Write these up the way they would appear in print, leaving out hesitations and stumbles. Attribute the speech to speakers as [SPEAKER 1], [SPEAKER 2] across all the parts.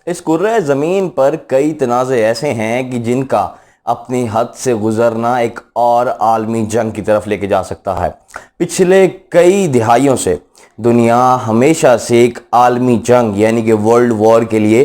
[SPEAKER 1] इस कुर्रे ज़मीन पर कई तनाज़े ऐसे हैं कि जिनका अपनी हद से गुजरना एक और आलमी जंग की तरफ लेके जा सकता है। पिछले कई दिहाइयों से दुनिया हमेशा से एक आलमी जंग यानी कि वर्ल्ड वॉर के लिए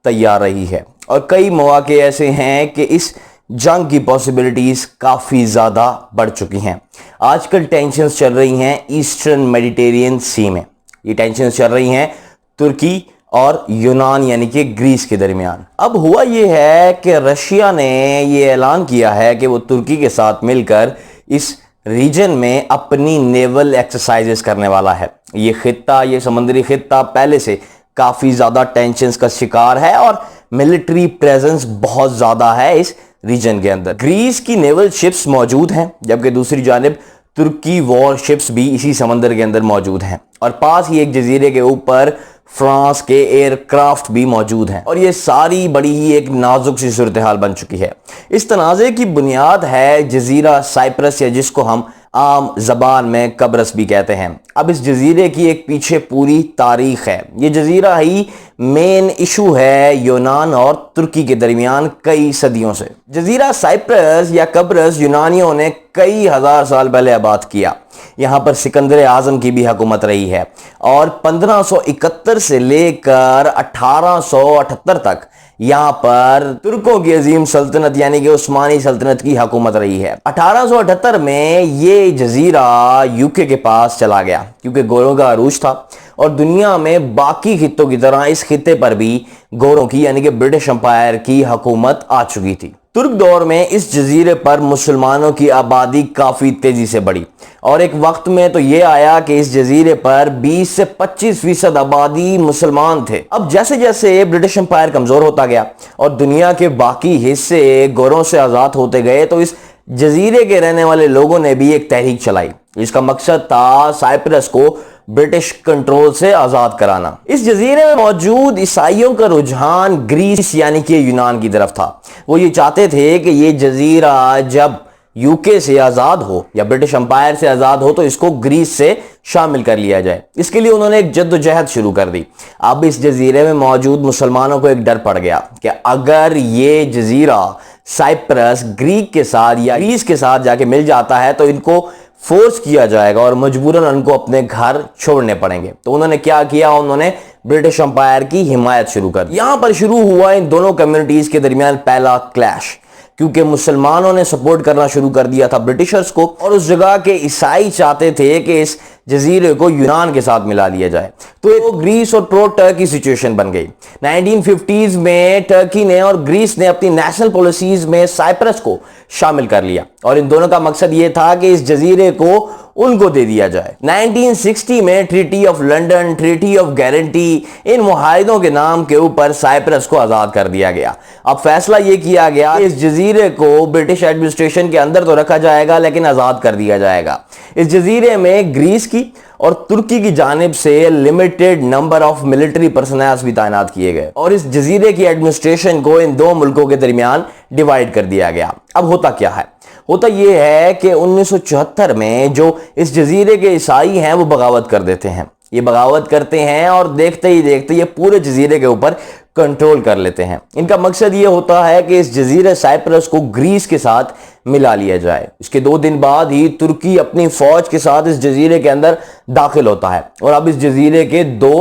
[SPEAKER 1] तैयार रही है और कई मौके ऐसे हैं कि इस जंग की पॉसिबिलिटीज़ काफ़ी ज़्यादा बढ़ चुकी हैं। आजकल टेंशन्स चल रही हैं ईस्टर्न मेडिटेरियन सी में। ये टेंशन्स चल रही हैं तुर्की और यूनान यानी कि ग्रीस के दरमियान। अब हुआ ये है कि रशिया ने ये ऐलान किया है कि वो तुर्की के साथ मिलकर इस रीजन में अपनी नेवल एक्सरसाइजेस करने वाला है। ये समुद्री खित्ता पहले से काफ़ी ज़्यादा टेंशन्स का शिकार है और मिलिट्री प्रेजेंस बहुत ज़्यादा है इस रीजन के अंदर। ग्रीस की नेवल शिप्स मौजूद हैं जबकि दूसरी जानिब तुर्की वॉर शिप्स भी इसी समंदर के अंदर मौजूद हैं और पास ही एक जजीरे के ऊपर फ्रांस के एयरक्राफ्ट भी मौजूद हैं और ये सारी बड़ी ही एक नाजुक सी सूरत हाल बन चुकी है। इस तनाज़े की बुनियाद है जजीरा साइप्रस या जिसको हम आम जबान में कब्रस भी कहते हैं। अब इस जजीरे की एक पीछे पूरी तारीख है। ये जजीरा ही मेन इशू है यूनान और तुर्की के दरमियान कई सदियों से। जजीरा साइप्रस या कब्रस यूनानियों ने कई हजार साल पहले आबाद किया। यहाँ पर सिकंदर आजम की भी हुकूमत रही है और 1571 से लेकर 1878 तक यहाँ पर तुर्कों की अजीम सल्तनत यानी कि उस्मानी सल्तनत की हुकूमत रही है। 1878 में ये जजीरा यूके के पास चला गया क्योंकि गोरों का अरूज था और दुनिया में बाकी खित्तों की तरह इस खित्ते पर भी गोरों की यानी कि ब्रिटिश एम्पायर की हुकूमत आ चुकी थी। तुर्क दौर में इस जजीरे पर मुसलमानों की आबादी काफ़ी तेज़ी से बढ़ी और एक वक्त में तो ये आया कि इस जजीरे पर 20 से 25% आबादी मुसलमान थे। अब जैसे जैसे ब्रिटिश एम्पायर कमज़ोर होता गया और दुनिया के बाकी हिस्से गोरों से आज़ाद होते गए तो इस जजीरे के रहने वाले लोगों ने भी एक तहरीक चलाई। इसका मकसद था साइप्रस को ब्रिटिश कंट्रोल से आजाद कराना। इस जजीरे में मौजूद ईसाइयों का रुझान ग्रीस यानी कि यूनान की तरफ था। वो ये चाहते थे कि ये जजीरा जब यूके से आजाद हो या ब्रिटिश एम्पायर से आजाद हो तो इसको ग्रीस से शामिल कर लिया जाए। इसके लिए उन्होंने एक जद्दोजहद शुरू कर दी। अब इस जजीरे में मौजूद मुसलमानों को एक डर पड़ गया कि अगर ये जजीरा साइप्रस ग्रीक के साथ या ग्रीस के साथ जाके मिल जाता है तो इनको फोर्स किया जाएगा और मजबूरन उनको अपने घर छोड़ने पड़ेंगे। तो उन्होंने क्या किया, उन्होंने ब्रिटिश एम्पायर की हिमायत शुरू कर दी। यहां पर शुरू हुआ इन दोनों कम्युनिटीज के दरमियान पहला क्लैश क्योंकि मुसलमानों ने सपोर्ट करना शुरू कर दिया था ब्रिटिशर्स को और उस जगह के ईसाई चाहते थे कि इस जजीरे को यूनान के साथ मिला लिया जाए। तो एक ग्रीस और प्रो टर्की सिचुएशन बन गई। 1950s में टर्की ने और ग्रीस ने अपनी नेशनल पॉलिसीज में साइप्रस को शामिल कर लिया और इन दोनों का मकसद यह था कि इस जजीरे को उनको दे दिया जाए। 1960 में treaty of London, treaty of guarantee, इन मुआहिदों के नाम के ऊपर साइप्रस को आजाद कर दिया गया। अब फैसला यह किया गया इस जजीरे को ब्रिटिश एडमिनिस्ट्रेशन के अंदर तो रखा जाएगा लेकिन आजाद कर दिया जाएगा। इस जजीरे में ग्रीस की और तुर्की की जानिब से limited number of military personnel भी तैनात किए गए और इस जजीरे की एडमिनिस्ट्रेशन को इन दो मुल्कों के दरमियान डिवाइड कर दिया गया। अब होता क्या है, होता यह है कि 1974 में जो इस जजीरे के ईसाई हैं वो बगावत कर देते हैं। ये बगावत करते हैं और देखते ही देखते ये पूरे जजीरे के ऊपर कंट्रोल कर लेते हैं। इनका मकसद ये होता है कि इस जजीरे साइप्रस को ग्रीस के साथ मिला लिया जाए। इसके 2 दिन बाद ही तुर्की अपनी फौज के साथ इस जजीरे के अंदर दाखिल होता है और अब इस जजीरे के 2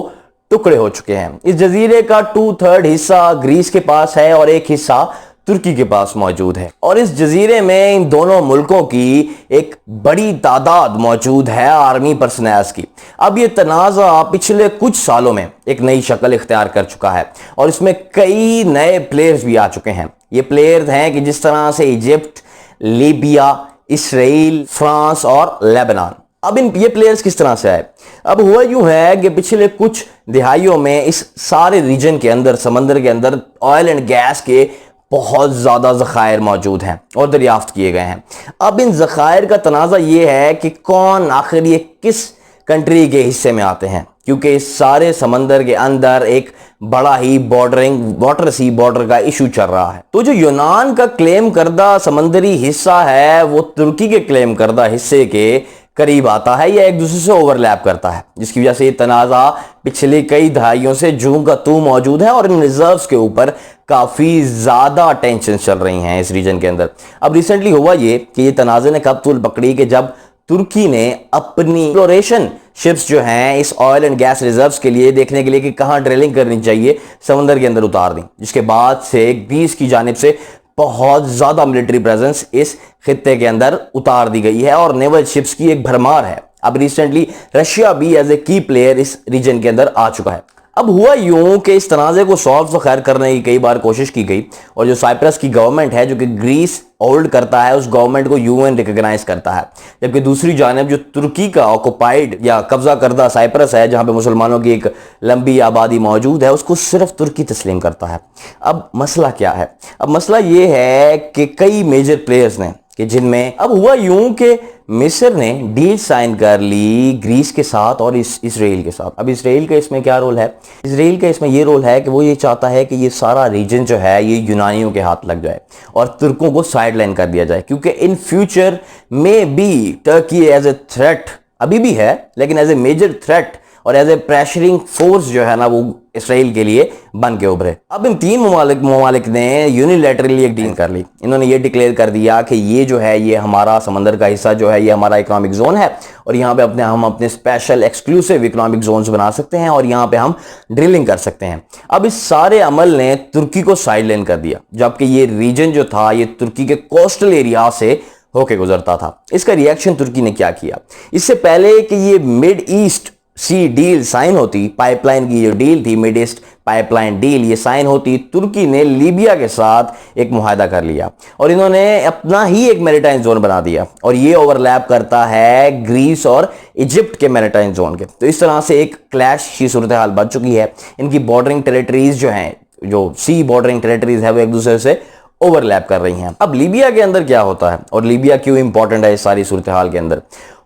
[SPEAKER 1] टुकड़े हो चुके हैं। इस जजीरे का 2/3 हिस्सा ग्रीस के पास है और एक हिस्सा तुर्की के पास मौजूद है और इस जजीरे में इन दोनों मुल्कों की एक बड़ी तादाद मौजूद है आर्मी पर्सनल्स की। अब ये तनाज़ा पिछले कुछ सालों में एक नई शक्ल इख्तियार कर चुका है और इसमें कई नए प्लेयर्स भी आ चुके हैं। ये प्लेयर्स हैं कि जिस तरह से इजिप्ट, लीबिया, इसराइल, फ्रांस और लेबनान। अब ये प्लेयर्स किस तरह से आए? अब हुआ यूं है कि पिछले कुछ दिहाइयों में इस सारे रीजन के अंदर, समंदर के अंदर ऑयल एंड गैस के बहुत ज़्यादा ज़खायर मौजूद हैं और दरियाफ्त किए गए हैं। अब इन ज़खायर का तनाज़ा ये है कि कौन आखिर ये किस कंट्री के हिस्से में आते हैं क्योंकि इस सारे समंदर के अंदर एक बड़ा ही वाटर सी बॉर्डर का इशू चल रहा है। तो जो यूनान का क्लेम करदा समंदरी हिस्सा है वो तुर्की के क्लेम करदा हिस्से के करीब आता है या एक दूसरे से ओवरलैप करता है, जिसकी वजह से ये तनाज़ा पिछले कई दहाइयों से जूं का तू मौजूद है और इन रिजर्व्स के ऊपर काफ़ी ज़्यादा टेंशन चल रही हैं इस रीजन के अंदर। अब रिसेंटली हुआ ये कि ये तनाज़े ने कब तूल पकड़ी कि जब तुर्की ने अपनी एक्सप्लोरेशन शिप्स जो हैं इस ऑयल एंड गैस रिजर्व्स के लिए देखने के लिए कि कहां ड्रिलिंग करनी चाहिए समंदर के अंदर उतार दी, जिसके बाद से ग्रीस की जानिब से बहुत ज्यादा मिलिट्री प्रेजेंस इस खित्ते के अंदर उतार दी गई है और नेवल शिप्स की एक भरमार है। अब रिसेंटली रशिया भी एज ए की प्लेयर इस रीजन के अंदर आ चुका है। अब हुआ यूं कि इस तनाज़े को सॉल्व तो खैर करने की कई बार कोशिश की गई और जो साइप्रस की गवर्नमेंट है जो कि ग्रीस होल्ड करता है उस गवर्नमेंट को यूएन रिकॉग्नाइज करता है, जबकि दूसरी जानिब जो तुर्की का ऑक्युपाइड या कब्जा करदा साइप्रस है जहां पे मुसलमानों की एक लंबी आबादी मौजूद है उसको सिर्फ तुर्की तस्लीम करता है। अब मसला क्या है? अब मसला ये है कि कई मेजर प्लेयर्स ने कि जिनमें अब हुआ यूं कि मिस्र ने डील साइन कर ली ग्रीस के साथ और इसराइल के साथ। अब इसराइल का इसमें क्या रोल है? इसराइल का इसमें ये रोल है कि वो ये चाहता है कि ये सारा रीजन जो है ये यूनानियों के हाथ लग जाए और तुर्कों को साइड लाइन कर दिया जाए, क्योंकि इन फ्यूचर में भी टर्की एज ए थ्रेट अभी भी है, लेकिन एज ए मेजर थ्रेट और एज ए प्रेशरिंग फोर्स जो है ना वो इसराइल के लिए बन के उभरे। अब इन तीन ममालिक ने यूनिलैटरली एक डील कर ली। इन्होंने ये डिक्लेयर कर दिया कि ये जो है ये हमारा समंदर का हिस्सा जो है ये हमारा इकोनॉमिक जोन है और यहाँ पे हम अपने स्पेशल एक्सक्लूसिव इकोनॉमिक जोन्स बना सकते हैं और यहाँ पे हम ड्रिलिंग कर सकते हैं। अब इस सारे अमल ने तुर्की को साइडलाइन कर दिया, जबकि ये रीजन जो था ये तुर्की के कोस्टल एरिया से होके गुजरता था। इसका रिएक्शन तुर्की ने क्या किया? इससे पहले कि ये मिड ईस्ट सी डील साइन होती, पाइपलाइन की जो डील थी मिड ईस्ट पाइपलाइन डील ये साइन होती, तुर्की ने लीबिया के साथ एक मुआहदा कर लिया और इन्होंने अपना ही एक मैरिटाइम जोन बना दिया और ये ओवरलैप करता है ग्रीस और इजिप्ट के मैरिटाइम जोन के। तो इस तरह से एक क्लैश की सूरत हाल बन चुकी है। इनकी बॉर्डरिंग टेरिटरीज जो हैं, जो सी बॉर्डरिंग टेरिटरीज है वो एक दूसरे से ओवरलैप कर रही हैं। अब लीबिया के अंदर क्या होता है और लीबिया क्यों इंपॉर्टेंट है इस सारी सूरत हाल के अंदर?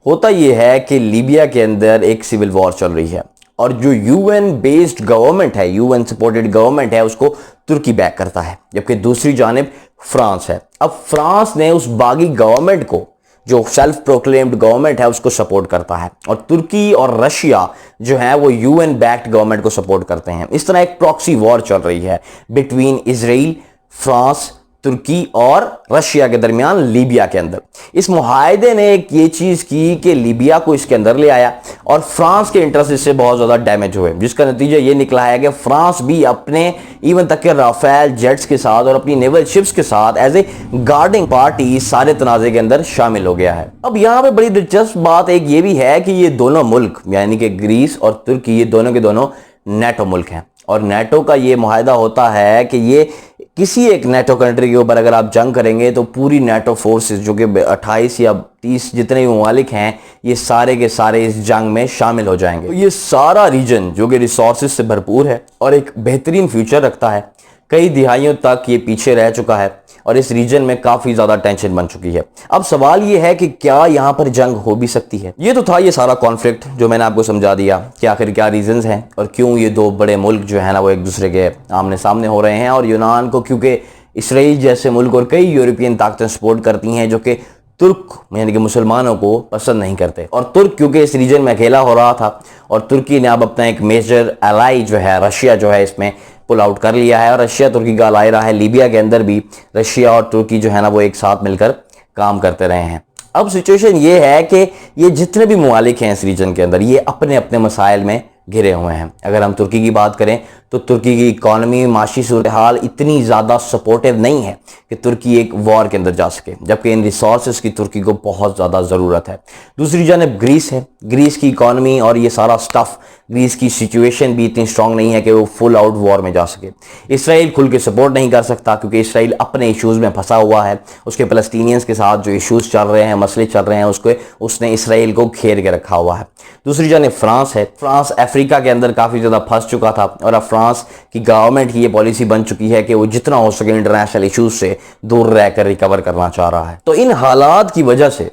[SPEAKER 1] होता यह है कि लीबिया के अंदर एक सिविल वॉर चल रही है और जो यूएन बेस्ड गवर्नमेंट है, यूएन सपोर्टेड गवर्नमेंट है, उसको तुर्की बैक करता है, जबकि दूसरी जानिब फ्रांस है। अब फ्रांस ने उस बागी गवर्नमेंट को, जो सेल्फ प्रोक्लेम्ड गवर्नमेंट है, उसको सपोर्ट करता है और तुर्की और रशिया जो है वो यूएन बैक्ड गवर्नमेंट को सपोर्ट करते हैं। इस तरह एक प्रॉक्सी वॉर चल रही है बिटवीन इजराइल, फ्रांस, तुर्की और रशिया के दरमियान लीबिया के अंदर। इस मुआहदे ने एक ये चीज की कि लीबिया को इसके अंदर ले आया और फ्रांस के इंटरेस्ट इससे बहुत ज्यादा डैमेज हुए, जिसका नतीजा ये निकला है कि फ्रांस भी अपने इवन तक के राफेल जेट्स के साथ और अपनी नेवल शिप्स के साथ एज ए गार्डिंग पार्टी सारे तनाजे के अंदर शामिल हो गया है। अब यहाँ पे बड़ी दिलचस्प बात एक ये भी है कि ये दोनों मुल्क यानी कि ग्रीस और तुर्की ये दोनों के दोनों नेटो मुल्क हैं और नेटो का ये मुआहदा होता है कि ये किसी एक नेटो कंट्री के ऊपर अगर आप जंग करेंगे तो पूरी नेटो फोर्सेस जो कि 28 या 30 जितने भी ममालिक हैं ये सारे के सारे इस जंग में शामिल हो जाएंगे। तो ये सारा रीजन जो कि रिसोर्सेज से भरपूर है और एक बेहतरीन फ्यूचर रखता है, कई दिहाइयों तक ये पीछे रह चुका है और इस रीजन में काफी ज्यादा टेंशन बन चुकी है। अब सवाल ये है कि क्या यहाँ पर जंग हो भी सकती है? ये तो था ये सारा कॉन्फ्लिक्ट जो मैंने आपको समझा दिया कि आखिर क्या रीजंस हैं और क्यों ये दो बड़े मुल्क जो है ना वो एक दूसरे के आमने सामने हो रहे हैं। और यूनान को क्योंकि इसराइल जैसे मुल्क और कई यूरोपियन ताकतें सपोर्ट करती हैं जो कि तुर्क यानी कि मुसलमानों को पसंद नहीं करते और तुर्क क्योंकि इस रीजन में अकेला हो रहा था और तुर्की ने अब अपना एक मेजर एलाई जो है रशिया जो है इसमें पुल आउट कर लिया है और रशिया तुर्की का अलाई रहा है। लीबिया के अंदर भी रशिया और तुर्की जो है ना वो एक साथ मिलकर काम करते रहे हैं। अब सिचुएशन ये है कि ये जितने भी ममालिक हैं इस रीजन के अंदर ये अपने अपने मसाइल में घिरे हुए हैं। अगर हम तुर्की की बात करें तो तुर्की की इकॉनमी माशी सूरत हाल इतनी ज़्यादा सपोर्टिव नहीं है कि तुर्की एक वॉर के अंदर जा सके, जबकि इन रिसोर्सेज की तुर्की को बहुत ज़्यादा ज़रूरत है। दूसरी जानब ग्रीस है, ग्रीस की इकॉनमी और ये सारा स्टफ, ग्रीस की सिचुएशन भी इतनी स्ट्रांग नहीं है कि वो फुल आउट वॉर में जा सके। इसराइल खुल के सपोर्ट नहीं कर सकता क्योंकि इसराइल अपने इश्यूज़ में फंसा हुआ है, उसके फ़लस्तीनियंस के साथ जो इश्यूज़ चल रहे हैं, मसले चल रहे हैं, उसने इसराइल को घेर के रखा हुआ है। दूसरी जानब फ्रांस है, फ्रांस अफ्रीका के अंदर काफ़ी ज़्यादा फंस चुका था और अब फ्रांस की गवर्नमेंट की ये पॉलिसी बन चुकी है कि वो जितना हो सके इंटरनेशनल इश्यूज से दूर रहकर रिकवर करना चाह रहा है। तो इन हालात की वजह से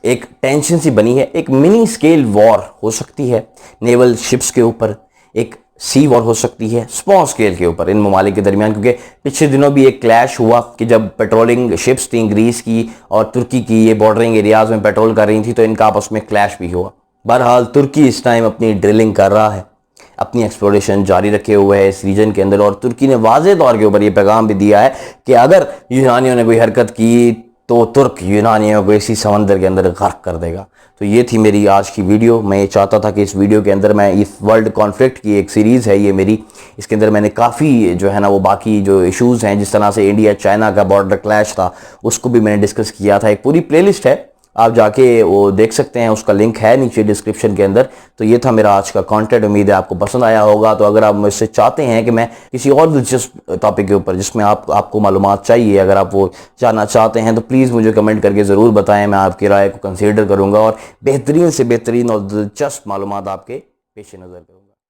[SPEAKER 1] एक टेंशन सी बनी है, एक मिनी स्केल वॉर हो सकती है नेवल शिप्स के ऊपर, एक सी वॉर हो सकती है स्मॉल स्केल के ऊपर इन ममालिक के दरमियान, क्योंकि पिछले दिनों भी एक क्लैश हुआ कि जब पेट्रोलिंग शिप्स थी ग्रीस की और तुर्की की, ये बॉर्डरिंग एरियाज में पेट्रोल कर रही थी, तो इनका आपस में क्लैश भी हुआ। बहरहाल तुर्की इस टाइम अपनी ड्रिलिंग कर रहा है, अपनी एक्सप्लोरेशन जारी रखे हुए है इस रीजन के अंदर, और तुर्की ने वाज़ेह तौर के ऊपर ये पैगाम भी दिया है कि अगर यूनानियों ने कोई हरकत की तो तुर्क यूनानियों को इसी समंदर के अंदर गर्क कर देगा। तो ये थी मेरी आज की वीडियो। मैं ये चाहता था कि इस वीडियो के अंदर मैं इस वर्ल्ड कॉन्फ्लिक्ट की एक सीरीज़ है ये मेरी, इसके अंदर मैंने काफ़ी जो है ना वो बाकी जो इश्यूज़ हैं, जिस तरह से इंडिया चाइना का बॉर्डर क्लैश था उसको भी मैंने डिस्कस किया था। एक पूरी प्लेलिस्ट है, आप जाके वो देख सकते हैं, उसका लिंक है नीचे डिस्क्रिप्शन के अंदर। तो ये था मेरा आज का कंटेंट, उम्मीद है आपको पसंद आया होगा। तो अगर आप मुझसे चाहते हैं कि मैं किसी और दिलचस्प टॉपिक के ऊपर जिसमें आपको मालूमात चाहिए, अगर आप वो जानना चाहते हैं तो प्लीज़ मुझे कमेंट करके ज़रूर बताएं। मैं आपकी राय को कंसीडर करूँगा और बेहतरीन से बेहतरीन और दिलचस्प मालूमात आपके पेश नज़र करूँगा।